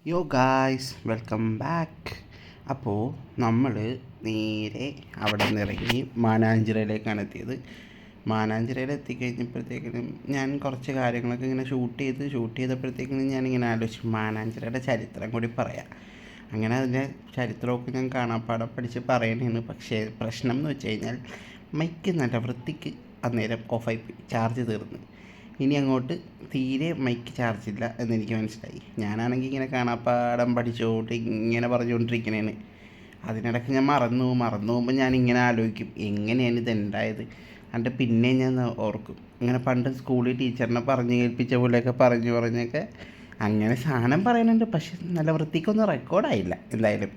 യോ guys welcome back. അപ്പോൾ നമ്മൾ നേരെ അവിടെ നിന്ന് ഇറങ്ങി മാനാഞ്ചിറയിലേക്കാണ് എത്തിയത്. മാനാഞ്ചിറയിൽ എത്തിക്കഴിഞ്ഞപ്പോഴത്തേക്കിനും ഞാൻ കുറച്ച് കാര്യങ്ങളൊക്കെ ഇങ്ങനെ ഷൂട്ട് ചെയ്തപ്പോഴത്തേക്കിനും ഞാനിങ്ങനെ ആലോചിച്ചു മാനാഞ്ചിറയുടെ ചരിത്രം കൂടി പറയാം. അങ്ങനെ അതിൻ്റെ ചരിത്രമൊക്കെ ഞാൻ കാണാപ്പാടം പഠിച്ച് പറയണേന്ന്. പക്ഷേ പ്രശ്നം എന്ന് വെച്ച് കഴിഞ്ഞാൽ മൈക്ക് നല്ല വൃത്തിക്ക് അന്നേരം ഓഫായി പോയി, ചാർജ് തീർന്ന്. ഇനി അങ്ങോട്ട് തീരെ മൈക്ക് ചാർജില്ല എന്നെനിക്ക് മനസ്സിലായി. ഞാനാണെങ്കിൽ ഇങ്ങനെ കാണാപ്പാടം പഠിച്ചുകൊണ്ട് ഇങ്ങനെ പറഞ്ഞുകൊണ്ടിരിക്കണേന് അതിനിടയ്ക്ക് ഞാൻ മറന്നു പോകുമ്പോൾ ഞാനിങ്ങനെ ആലോചിക്കും എങ്ങനെയാണ് ഇതുണ്ടായത്. എന്നിട്ട് പിന്നെ ഞാൻ ഓർക്കും ഇങ്ങനെ പണ്ട് സ്കൂളിൽ ടീച്ചറിനെ പറഞ്ഞ് കേൾപ്പിച്ച പോലെയൊക്കെ പറഞ്ഞൊക്കെ അങ്ങനെ സാധനം പറയുന്നുണ്ട്. പക്ഷെ നല്ല വൃത്തിക്കൊന്നും റെക്കോർഡായില്ല എന്തായാലും.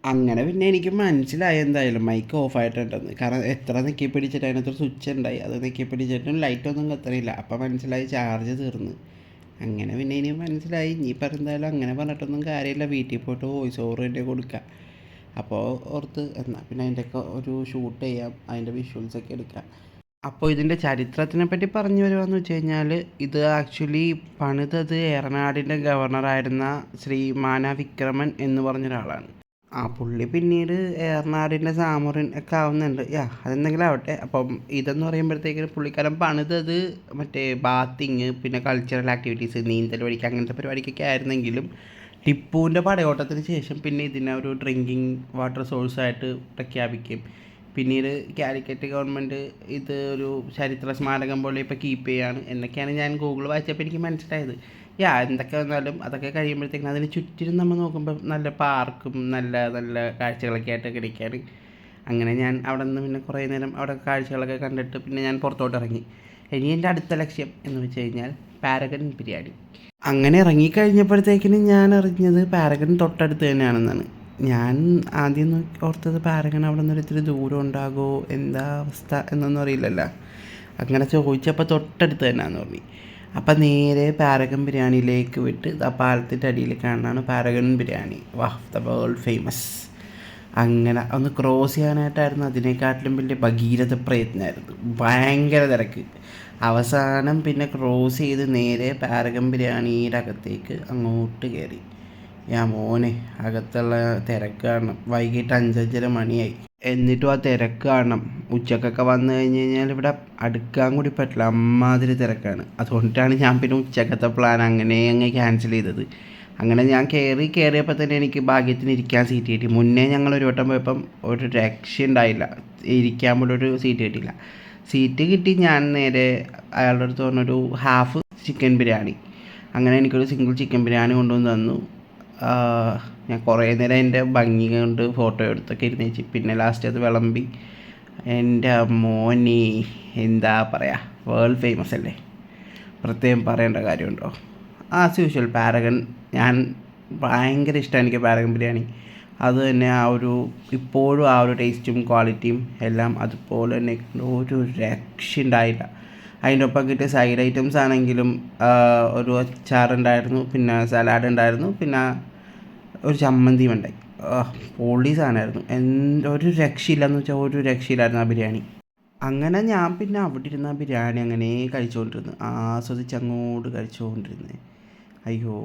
അങ്ങനെ പിന്നെ എനിക്ക് മനസ്സിലായി എന്തായാലും മൈക്ക് ഓഫായിട്ടുണ്ടെന്ന്. കാരണം എത്ര നെക്കി പിടിച്ചിട്ട് അതിനകത്തൊരു സ്വിച്ച് ഉണ്ടായി, അത് നെക്കി പിടിച്ചിട്ടും ലൈറ്റൊന്നും കത്തണില്ല. അപ്പം മനസ്സിലായി ചാർജ് തീർന്ന്. അങ്ങനെ പിന്നെ ഇനി മനസ്സിലായി ഇനിയിപ്പോൾ എന്തായാലും അങ്ങനെ പറഞ്ഞിട്ടൊന്നും കാര്യമില്ല, വീട്ടിൽ പോയിട്ട് വോയിസ് ഓവർ തന്നെ കൊടുക്കുക. അപ്പോൾ ഓർത്ത് എന്നാൽ പിന്നെ അതിൻ്റെയൊക്കെ ഒരു ഷൂട്ട് ചെയ്യാം, അതിൻ്റെ വിഷ്വൽസൊക്കെ എടുക്കാം. അപ്പോൾ ഇതിൻ്റെ ചരിത്രത്തിനെ പറ്റി പറഞ്ഞു വരുവാന്ന് വെച്ച് കഴിഞ്ഞാൽ ഇത് ആക്ച്വലി പണിതത് ഏറനാടിൻ്റെ ഗവർണറായിരുന്ന ശ്രീ മാന വിക്രമൻ എന്ന് പറഞ്ഞൊരാളാണ്. ആ പുള്ളി പിന്നീട് ഏറനാടിൻ്റെ സാമൂറിൻ ഒക്കെ ആവുന്നുണ്ട്. അതെന്തെങ്കിലും ആവട്ടെ. അപ്പം ഇതെന്ന് പറയുമ്പോഴത്തേക്കിനും പുള്ളിക്കാരൻ പണിതത് മറ്റേ ബാത്തിങ്, പിന്നെ കൾച്ചറൽ ആക്ടിവിറ്റീസ്, നീന്തൽ പഠിക്കുക, അങ്ങനത്തെ പരിപാടിക്കൊക്കെ ആയിരുന്നെങ്കിലും ടിപ്പുവിൻ്റെ പടയോട്ടത്തിന് ശേഷം പിന്നെ ഇതിനെ ഒരു ഡ്രിങ്കിങ് വാട്ടർ സോഴ്സായിട്ട് പ്രഖ്യാപിക്കും. പിന്നീട് കാലിക്കറ്റ് ഗവൺമെൻറ് ഇത് ഒരു ചരിത്ര സ്മാരകം പോലെ ഇപ്പോൾ കീപ്പ് ചെയ്യാണ് എന്നൊക്കെയാണ് ഞാൻ ഗൂഗിൾ വായിച്ചപ്പോൾ എനിക്ക് മനസ്സിലായത്. എന്തൊക്കെ വന്നാലും അതൊക്കെ കഴിയുമ്പോഴത്തേക്കും അതിന് ചുറ്റിനും നമ്മൾ നോക്കുമ്പോൾ നല്ല പാർക്കും നല്ല നല്ല കാഴ്ചകളൊക്കെ ആയിട്ട് കിടക്കുകയാണ്. അങ്ങനെ ഞാൻ അവിടെ നിന്ന് പിന്നെ കുറേ നേരം അവിടെ കാഴ്ചകളൊക്കെ കണ്ടിട്ട് പിന്നെ ഞാൻ പുറത്തോട്ട് ഇറങ്ങി. ഇനി എൻ്റെ അടുത്ത ലക്ഷ്യം എന്ന് വെച്ച് കഴിഞ്ഞാൽ പാരഗൺ ബിരിയാണി. അങ്ങനെ ഇറങ്ങിക്കഴിഞ്ഞപ്പോഴത്തേക്കിനും ഞാൻ അറിഞ്ഞത് പാരഗൺ തൊട്ടടുത്ത് തന്നെയാണെന്നാണ്. ഞാൻ ആദ്യം ഓർത്തത് പാരഗൺ അവിടെ നിന്ന് ഇത്തിരി ദൂരം ഉണ്ടാകുമോ, എന്താ അവസ്ഥ എന്നൊന്നും അറിയില്ലല്ലോ. അങ്ങനെ ചോദിച്ചപ്പോൾ തൊട്ടടുത്ത് തന്നെയാണെന്ന് പറഞ്ഞു. അപ്പം നേരെ പാരഗൺ ബിരിയാണിയിലേക്ക് വിട്ട് ആ പാലത്തിൻ്റെ അടിയിൽ കാണാനാണ് Paragon biryani, the world famous. അങ്ങനെ ഒന്ന് ക്രോസ് ചെയ്യാനായിട്ടായിരുന്നു അതിനേക്കാട്ടിലും വലിയ ഭഗീരഥ പ്രയത്നമായിരുന്നു. ഭയങ്കര തിരക്ക്. അവസാനം പിന്നെ ക്രോസ് ചെയ്ത് നേരെ പാരഗൺ ബിരിയാണിയുടെ അകത്തേക്ക് അങ്ങോട്ട് കയറി. മോനെ അകത്തുള്ള തിരക്ക് കാരണം വൈകിട്ട് 5:30 മണിയായി. എന്നിട്ടും ആ തിരക്ക് കാരണം ഉച്ചക്കൊക്കെ വന്നു കഴിഞ്ഞ് കഴിഞ്ഞാൽ ഇവിടെ അടുക്കാൻ കൂടി പറ്റില്ല, അമ്മാതിരി തിരക്കാണ്. അതുകൊണ്ടിട്ടാണ് ഞാൻ പിന്നെ ഉച്ചക്കത്തെ പ്ലാൻ അങ്ങനെ അങ്ങ് ക്യാൻസൽ ചെയ്തത്. അങ്ങനെ ഞാൻ കയറിയപ്പോൾ തന്നെ എനിക്ക് ഭാഗ്യത്തിന് ഇരിക്കാൻ സീറ്റ് കിട്ടി. മുന്നേ ഞങ്ങൾ ഒരു വട്ടം പോയപ്പം ഒരു രക്ഷ ഉണ്ടായില്ല, ഇരിക്കാൻ പോലും ഒരു സീറ്റ് കിട്ടിയില്ല. സീറ്റ് കിട്ടി. ഞാൻ നേരെ അയാളുടെ അടുത്ത് പറഞ്ഞൊരു ഹാഫ് ചിക്കൻ ബിരിയാണി, അങ്ങനെ എനിക്കൊരു സിംഗിൾ ചിക്കൻ ബിരിയാണി കൊണ്ടുവന്ന് തന്നു. ഞാൻ കുറേ നേരം എൻ്റെ ഭംഗി കൊണ്ട് ഫോട്ടോ എടുത്തൊക്കെ ഇരുന്നേച്ച് പിന്നെ ലാസ്റ്റ് അത് വിളമ്പി. എൻ്റെ മോനി എന്താ പറയുക, വേൾഡ് ഫേമസ് അല്ലേ, പ്രത്യേകം പറയേണ്ട കാര്യമുണ്ടോ. ആസ് യൂഷ്വൽ പാരഗൺ ഞാൻ ഭയങ്കര ഇഷ്ടമാണ് എനിക്ക് പാരഗൺ ബിരിയാണി. അത് തന്നെ ഇപ്പോഴും ആ ഒരു ടേസ്റ്റും ക്വാളിറ്റിയും എല്ലാം അതുപോലെ തന്നെ ഒരു രക്ഷ ഉണ്ടായില്ല. അതിൻ്റെ ഒപ്പം കിട്ടിയ സൈഡ് ഐറ്റംസ് ആണെങ്കിലും ഒരു അച്ചാറുണ്ടായിരുന്നു, പിന്നെ സലാഡ് ഉണ്ടായിരുന്നു, പിന്നെ ഒരു ചമ്മന്തിയും ഉണ്ടായി. പൊളി സാധനമായിരുന്നു. ഒരു രക്ഷയില്ലെന്ന് വെച്ചാൽ ഒരു രക്ഷയില്ലായിരുന്നു ആ ബിരിയാണി. അങ്ങനെ ഞാൻ പിന്നെ അവിടെ ഇരുന്ന ആ ബിരിയാണി അങ്ങനെ കഴിച്ചുകൊണ്ടിരുന്നു, ആസ്വദിച്ച് അങ്ങോട്ട് കഴിച്ചുകൊണ്ടിരുന്നത്. അയ്യോ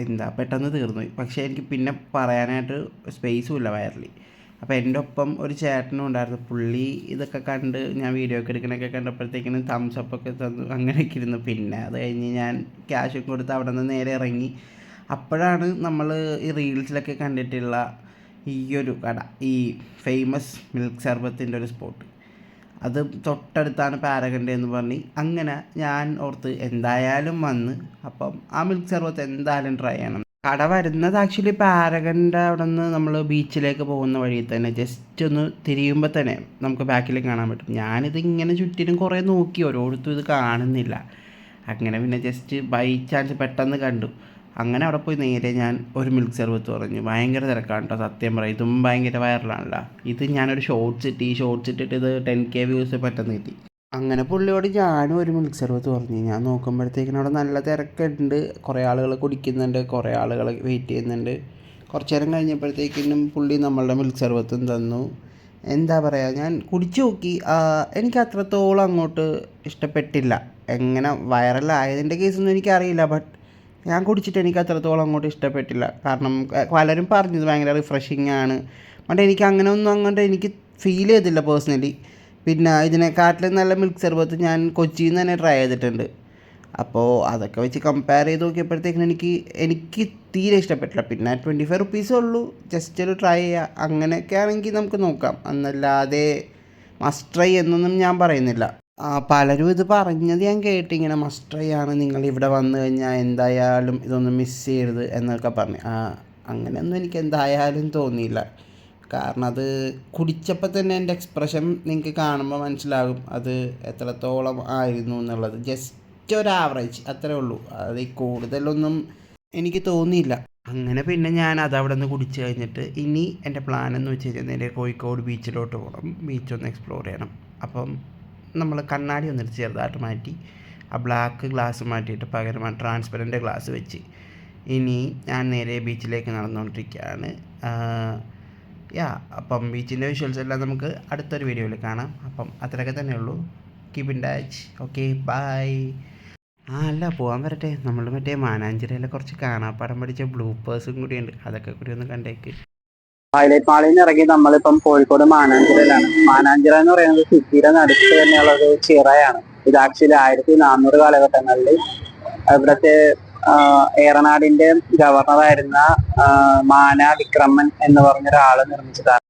എന്താ പെട്ടെന്ന് തീർന്നു. പക്ഷേ എനിക്ക് പിന്നെ പറയാനായിട്ട് സ്പേസും ഇല്ല വയറിൽ. അപ്പോൾ എൻ്റെ ഒപ്പം ഒരു ചേട്ടനും ഉണ്ടായിരുന്നു. പുള്ളി ഇതൊക്കെ കണ്ട് ഞാൻ വീഡിയോ ഒക്കെ എടുക്കണൊക്കെ കണ്ടപ്പോഴത്തേക്കിനും തംസപ്പൊക്കെ തന്നു, അങ്ങനെയൊക്കെ ഇരുന്നു. പിന്നെ അത് കഴിഞ്ഞ് ഞാൻ ക്യാഷൊക്കെ കൊടുത്ത് അവിടെ നിന്ന് നേരെ ഇറങ്ങി. അപ്പോഴാണ് നമ്മൾ ഈ റീൽസിലൊക്കെ കണ്ടിട്ടുള്ള ഈയൊരു കട, ഈ ഫേമസ് മിൽക്ക് സർബത്തിൻ്റെ ഒരു സ്പോട്ട്, അത് തൊട്ടടുത്താണ് പാരഗൻ്റെ എന്ന് പറഞ്ഞ്. അങ്ങനെ ഞാൻ ഓർത്ത് എന്തായാലും വന്ന് അപ്പം ആ മിൽക്ക് സർബത്ത് എന്തായാലും ട്രൈ ചെയ്യണം. കട വരുന്നത് ആക്ച്വലി പാരഗൻ്റെ അവിടെ നിന്ന് നമ്മൾ ബീച്ചിലേക്ക് പോകുന്ന വഴിയിൽ തന്നെ, ജസ്റ്റ് ഒന്ന് തിരിയുമ്പോൾ തന്നെ നമുക്ക് ബാക്കിലേക്ക് കാണാൻ പറ്റും. ഞാനിത് ഇങ്ങനെ ചുറ്റിനും കുറേ നോക്കി, ഓരോരുത്തും ഇത് കാണുന്നില്ല. അങ്ങനെ പിന്നെ ജസ്റ്റ് ബൈ ചാൻസ് പെട്ടെന്ന് കണ്ടു. അങ്ങനെ അവിടെ പോയി നേരെ ഞാൻ ഒരു മിൽക്ക് സർബത്ത് പറഞ്ഞു. ഭയങ്കര തിരക്കാണ് കേട്ടോ, സത്യം പറയാം. ഇതും ഭയങ്കര വൈറലാണല്ലോ. ഇത് ഞാനൊരു ഷോർട്സ് ഇട്ടിട്ട് ഇത് 10K വ്യൂസ് പെട്ടെന്ന് കിട്ടി. അങ്ങനെ പുള്ളിയോട് ഞാനും ഒരു മിൽക്ക് സർബത്ത് പറഞ്ഞു. ഞാൻ നോക്കുമ്പോഴത്തേക്കിനും അവിടെ നല്ല തിരക്കുണ്ട്, കുറേ ആളുകൾ കുടിക്കുന്നുണ്ട്, കുറേ ആളുകൾ വെയിറ്റ് ചെയ്യുന്നുണ്ട്. കുറച്ച് നേരം കഴിഞ്ഞപ്പോഴത്തേക്കിനും പുള്ളി നമ്മളുടെ മിൽക്ക് സർബത്തും തന്നു. എന്താ പറയുക, ഞാൻ കുടിച്ചു നോക്കി, എനിക്ക് അത്രത്തോളം അങ്ങോട്ട് ഇഷ്ടപ്പെട്ടില്ല. എങ്ങനെ വൈറലായതിൻ്റെ കേസൊന്നും എനിക്കറിയില്ല, ബട്ട് ഞാൻ കുടിച്ചിട്ട് എനിക്ക് അത്രത്തോളം അങ്ങോട്ട് ഇഷ്ടപ്പെട്ടില്ല. കാരണം പലരും പറഞ്ഞത് ഭയങ്കര റിഫ്രഷിങ് ആണ്. അതുകൊണ്ട് എനിക്ക് അങ്ങനെ ഒന്നും അങ്ങോട്ട് എനിക്ക് ഫീൽ ചെയ്തില്ല പേഴ്സണലി. പിന്നെ ഇതിനെക്കാട്ടിലും നല്ല മിൽക്ക് സർബത്ത് ഞാൻ കൊച്ചിയിൽ നിന്ന് തന്നെ ട്രൈ ചെയ്തിട്ടുണ്ട്. അപ്പോൾ അതൊക്കെ വെച്ച് കമ്പയർ ചെയ്ത് നോക്കിയപ്പോഴത്തേക്കിനും എനിക്ക് തീരെ ഇഷ്ടപ്പെട്ടില്ല. പിന്നെ 25 റുപ്പീസേ ഉള്ളൂ, ജസ്റ്റ് ഒരു ട്രൈ ചെയ്യുക. അങ്ങനെയൊക്കെ ആണെങ്കിൽ നമുക്ക് നോക്കാം. എന്നല്ലാതെ മസ്റ്റ് ട്രൈ എന്നൊന്നും ഞാൻ പറയുന്നില്ല. പലരും ഇത് പറഞ്ഞത് ഞാൻ കേട്ട്, ഇങ്ങനെ മസ്റ്റ് ട്രൈ ആണ്, നിങ്ങൾ ഇവിടെ വന്നു കഴിഞ്ഞാൽ എന്തായാലും ഇതൊന്നും മിസ് ചെയ്യരുത് എന്നൊക്കെ പറഞ്ഞു. അങ്ങനെയൊന്നും എനിക്ക് എന്തായാലും തോന്നിയില്ല. കാരണം അത് കുടിച്ചപ്പോൾ തന്നെ എൻ്റെ എക്സ്പ്രഷൻ നിങ്ങൾക്ക് കാണുമ്പോൾ മനസ്സിലാകും അത് എത്രത്തോളം ആയിരുന്നു എന്നുള്ളത്. ജസ്റ്റ് ഒരു ആവറേജ് അത്രേ ഉള്ളൂ, അതിൽ കൂടുതലൊന്നും എനിക്ക് തോന്നിയില്ല. അങ്ങനെ പിന്നെ ഞാൻ അതവിടെ നിന്ന് കുടിച്ച് കഴിഞ്ഞിട്ട് ഇനി എൻ്റെ പ്ലാൻ എന്ന് വെച്ച് കഴിഞ്ഞാൽ നേരെ കോഴിക്കോട് ബീച്ചിലോട്ട് പോകണം. ബീച്ചൊന്ന് എക്സ്പ്ലോർ ചെയ്യണം. അപ്പം നമ്മൾ കണ്ണാടി ഒന്നിട്ട് ചെറുതായിട്ട് മാറ്റി ആ ബ്ലാക്ക് ഗ്ലാസ് മാറ്റിയിട്ട് പകരം ട്രാൻസ്പെറൻറ്റ് ഗ്ലാസ് വെച്ച് ഇനി ഞാൻ നേരെ ബീച്ചിലേക്ക് നടന്നുകൊണ്ടിരിക്കുകയാണ്. അപ്പം ബീച്ചിൻ്റെ വിഷ്വൽസ് എല്ലാം നമുക്ക് അടുത്തൊരു വീഡിയോയിൽ കാണാം. അപ്പം അത്രയൊക്കെ തന്നെ ഉള്ളൂ. Keep in touch. Okay, bye. അല്ല, പോകാൻ വരട്ടെ. നമ്മൾ മറ്റേ മാനാഞ്ചിറയിലെ കുറച്ച് കാണാപ്പാടം പഠിച്ച ബ്ലൂപ്പേഴ്സും കൂടിയുണ്ട്, അതൊക്കെ കൂടി ഒന്ന് കണ്ടേക്ക്. ഹൈലൈറ്റ് മാളിൽ നിന്ന് ഇറങ്ങി നമ്മളിപ്പം കോഴിക്കോട് മാനാഞ്ചിറയിലാണ്. മാനാഞ്ചിറ എന്ന് പറയുന്നത് സിറ്റിയുടെ നടുക്ക് തന്നെയുള്ള ഒരു ചിറയാണ്. ഇത് ആക്ച്വലി 1400 കാലഘട്ടങ്ങളിൽ ഇവിടുത്തെ ഏറനാടിന്റെ ഗവർണറായിരുന്ന മാന വിക്രമൻ എന്ന് പറഞ്ഞ ഒരാള് നിർമ്മിച്ചതാണ്.